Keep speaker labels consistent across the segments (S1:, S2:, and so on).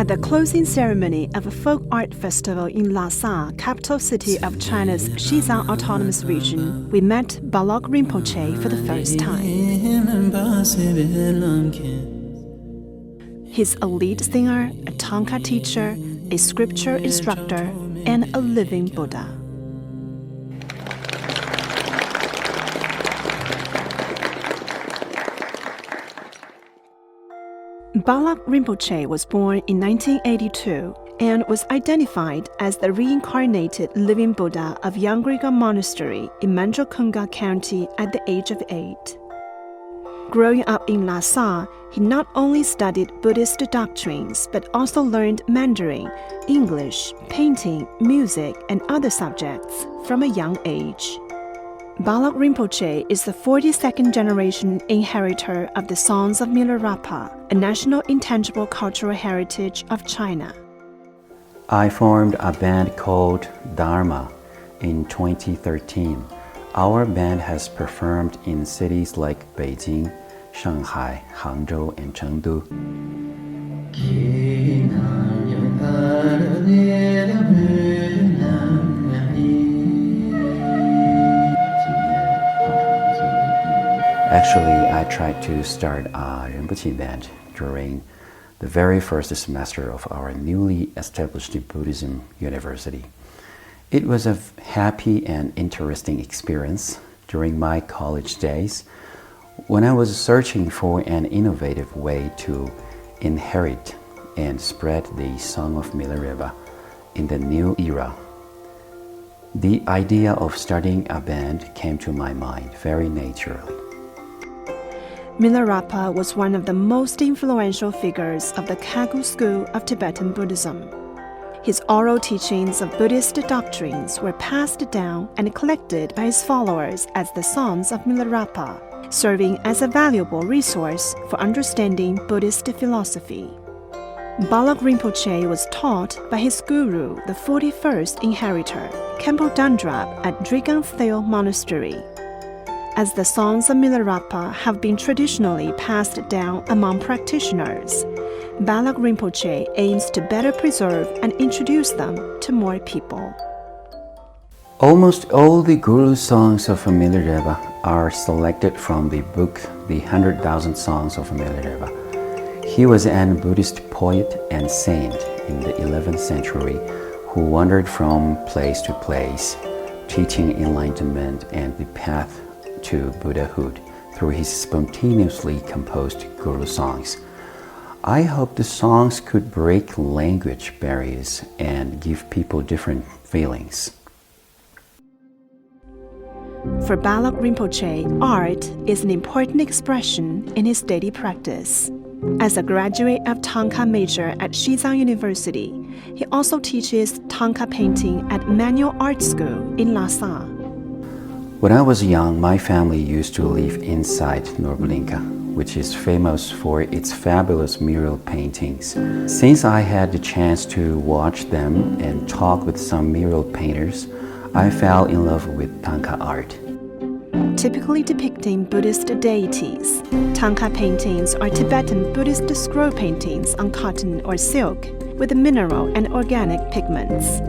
S1: At the closing ceremony of a folk art festival in Lhasa, capital city of China's Xizang autonomous region, we met Balog Rinpoche for the first time. He's a lead singer, a Thangka teacher, a scripture instructor, and a living Buddha. Balog Rinpoche was born in 1982 and was identified as the reincarnated living Buddha of Yanggriga Monastery in Manchukuo County at the age of 8. Growing up in Lhasa, he not only studied Buddhist doctrines but also learned Mandarin, English, painting, music, and other subjects from a young age. Balog Rinpoche is the 42nd generation inheritor of the songs of Milarepa, a national intangible cultural heritage of China.
S2: I formed a band called Dharma in 2013. Our band has performed in cities like Beijing, Shanghai, Hangzhou, and Chengdu. Actually, I tried to start a Rinpoche band during the very first semester of our newly established Buddhism university. It was a happy and interesting experience during my college days when I was searching for an innovative way to inherit and spread the Song of Milarepa in the new era. The idea of starting a band came to my mind very naturally.
S1: Milarepa was one of the most influential figures of the Kagyu school of Tibetan Buddhism. His oral teachings of Buddhist doctrines were passed down and collected by his followers as the Songs of Milarepa, serving as a valuable resource for understanding Buddhist philosophy. Balog Rinpoche was taught by his guru, the 41st inheritor, Khenpo Dandrab at Drigangtheo Monastery. As the songs of Milarepa have been traditionally passed down among practitioners, Balog Rinpoche aims to better preserve and introduce them to more people.
S2: Almost all the Guru songs of Milarepa are selected from the book The 100,000 Songs of Milarepa. He was an Buddhist poet and saint in the 11th century who wandered from place to place, teaching enlightenment and the path to Buddhahood through his spontaneously composed Guru songs. I hope the songs could break language barriers and give people different feelings.
S1: For Balog Rinpoche, art is an important expression in his daily practice. As a graduate of Thangka major at Xizang University, he also teaches Thangka painting at Manual Art School in Lhasa.
S2: When I was young, my family used to live inside Norbolinka, which is famous for its fabulous mural paintings. Since I had the chance to watch them and talk with some mural painters, I fell in love with Thangka art.
S1: Typically depicting Buddhist deities, Thangka paintings are Tibetan Buddhist scroll paintings on cotton or silk with mineral and organic pigments.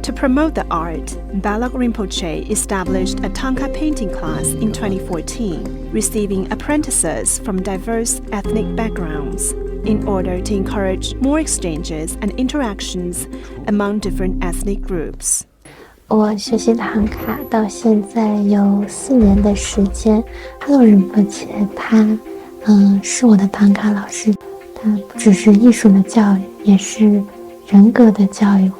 S1: To promote the art, Balog Rinpoche established a Thangka painting class in 2014, receiving apprentices from diverse ethnic backgrounds in order to encourage more exchanges and interactions among different ethnic groups.
S3: 我学习唐卡到现在有4年的时间。Balog Rinpoche他是我的唐卡老师，他不只是艺术的教育，也是人格的教育，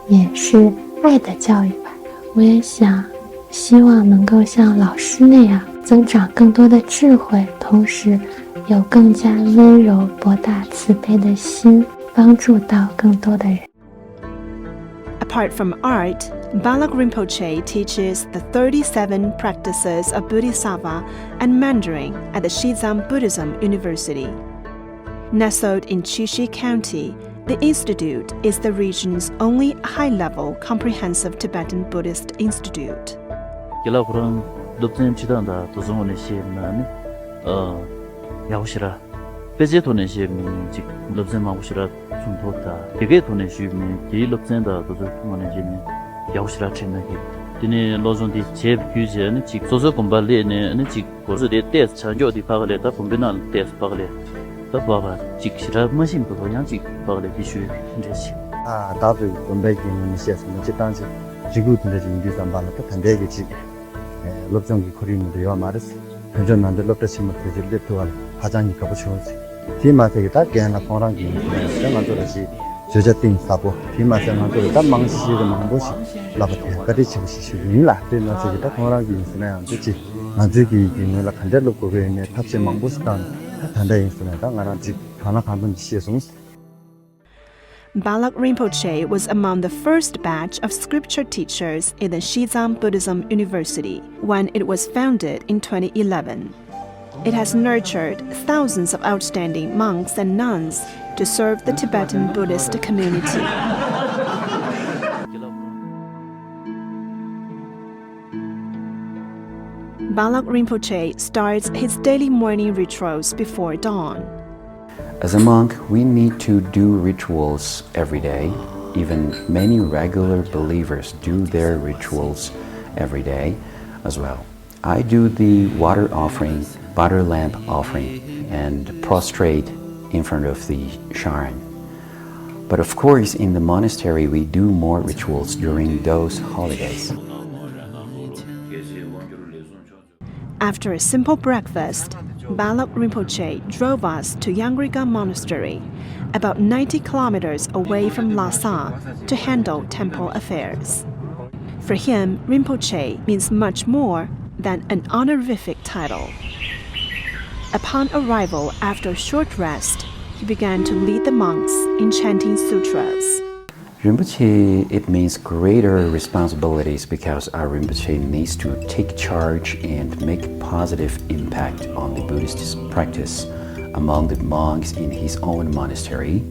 S3: 也是爱的教育吧。我也希望能够像老师那样增长更多的智慧，同时有更加温柔博大慈悲的心，帮助到更多的人。
S1: Apart from art, Balog Rinpoche teaches the 37 practices of Bodhisattva and Mandarin at the Xizang Buddhism University. Nestled in Qixi County, the institute is the region's only high-level comprehensive Tibetan Buddhist institute.
S4: 무슨 도다 되게 돈에 주면 이 럽센다 도도 뭐는지는 야우시라 챙나기 디네 로존디 제 규제는 직 소소 공발레는 직 고스데 테스 차조디 파글레다 콤비난 테스 파글레 더 봐봐 직시라 머신 거 그냥 직 파글레 비슈 인제시
S5: 아 다들 건배기는 시에서는 지단지 지구든지 인기산 발로 단대기 지 럽정기 코리는데 요 말스 현존만들 럽다시면 되질 도알 화장이 가보시오지 디마세기 다 개나 통랑기 생만들지 저저띵 사보 디마생만들 다 망시시의 망보시 라바테 가리치고 시슈니라 디마세기 다 통랑기 있으나 그치 나주기 이내라 간절로 고베네 탑시 망보스단 단대 있으나 나라지 하나 가면 시에송
S1: Balog Rinpoche was among the first batch of scripture teachers in the Xizang Buddhism University when it was founded in 2011. It has nurtured thousands of outstanding monks and nuns to serve the Tibetan Buddhist community. Balog Rinpoche starts his daily morning rituals before dawn.
S2: As a monk, we need to do rituals every day. Even many regular believers do their rituals every day as well. I do the water offering, butter lamp offering, and prostrate in front of the shrine. But of course, in the monastery, we do more rituals during those holidays.
S1: After a simple breakfast, Balog Rinpoche drove us to Yangriga Monastery, about 90 kilometers away from Lhasa, to handle temple affairs. For him, Rinpoche means much more than an honorific title. Upon arrival after a short rest, he began to lead the monks in chanting sutras.
S2: Rinpoche, it means greater responsibilities because our Rinpoche needs to take charge and make positive impact on the Buddhist practice among the monks in his own monastery,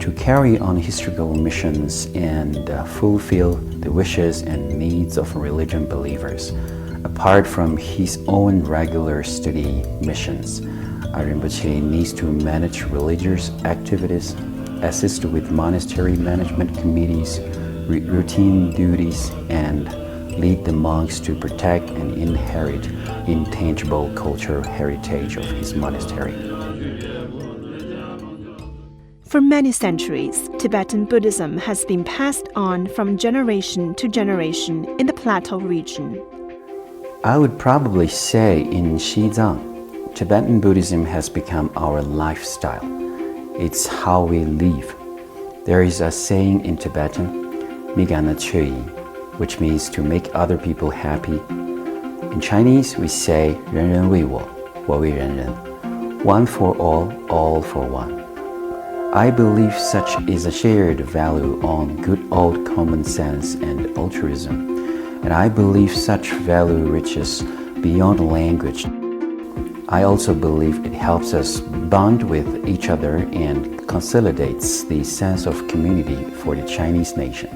S2: to carry on historical missions and fulfill the wishes and needs of religion believers. Apart from his own regular study missions, our Rinpoche needs to manage religious activities, assist with monastery management committees, routine duties, and lead the monks to protect and inherit intangible cultural heritage of his monastery.
S1: For many centuries, Tibetan Buddhism has been passed on from generation to generation in the Plateau region.
S2: I would probably say in Xizang, Tibetan Buddhism has become our lifestyle. It's how we live. There is a saying in Tibetan, "Migana Chui," which means to make other people happy. In Chinese, we say, "人人为我，我为人人," one for all for one. I believe such is a shared value on good old common sense and altruism, and I believe such value reaches beyond language. I also believe it helps us bond with each other and consolidates the sense of community for the Chinese nation.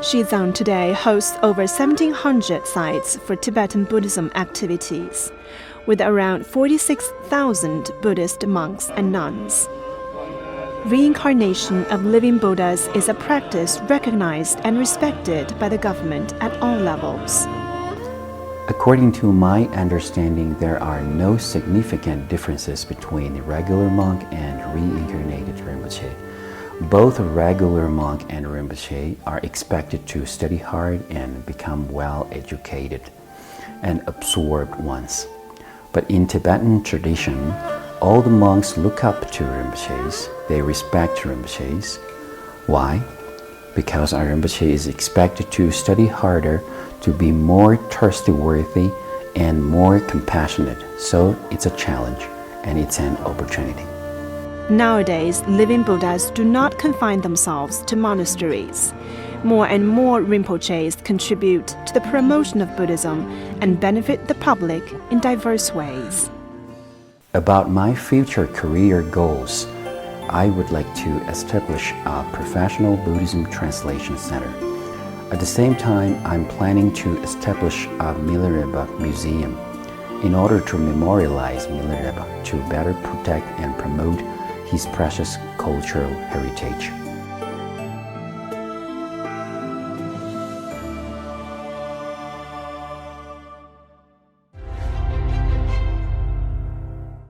S1: Xizang today hosts over 1,700 sites for Tibetan Buddhism activities, with around 46,000 Buddhist monks and nuns. Reincarnation of living Buddhas is a practice recognized and respected by the government at all levels.
S2: According to my understanding, there are no significant differences between the regular monk and reincarnated Rinpoche. Both a regular monk and Rinpoche are expected to study hard and become well educated and absorbed ones. But in Tibetan tradition, all the monks look up to Rinpoches. They respect Rinpoches. Why? Because our Rinpoche is expected to study harder, to be more trustworthy and more compassionate. So it's a challenge and it's an opportunity.
S1: Nowadays, living Buddhas do not confine themselves to monasteries. More and more Rinpoches contribute to the promotion of Buddhism and benefit the public in diverse ways.
S2: About my future career goals, I would like to establish a professional Buddhism translation center. At the same time, I'm planning to establish a Milarepa museum in order to memorialize Milarepa, to better protect and promote his precious cultural heritage.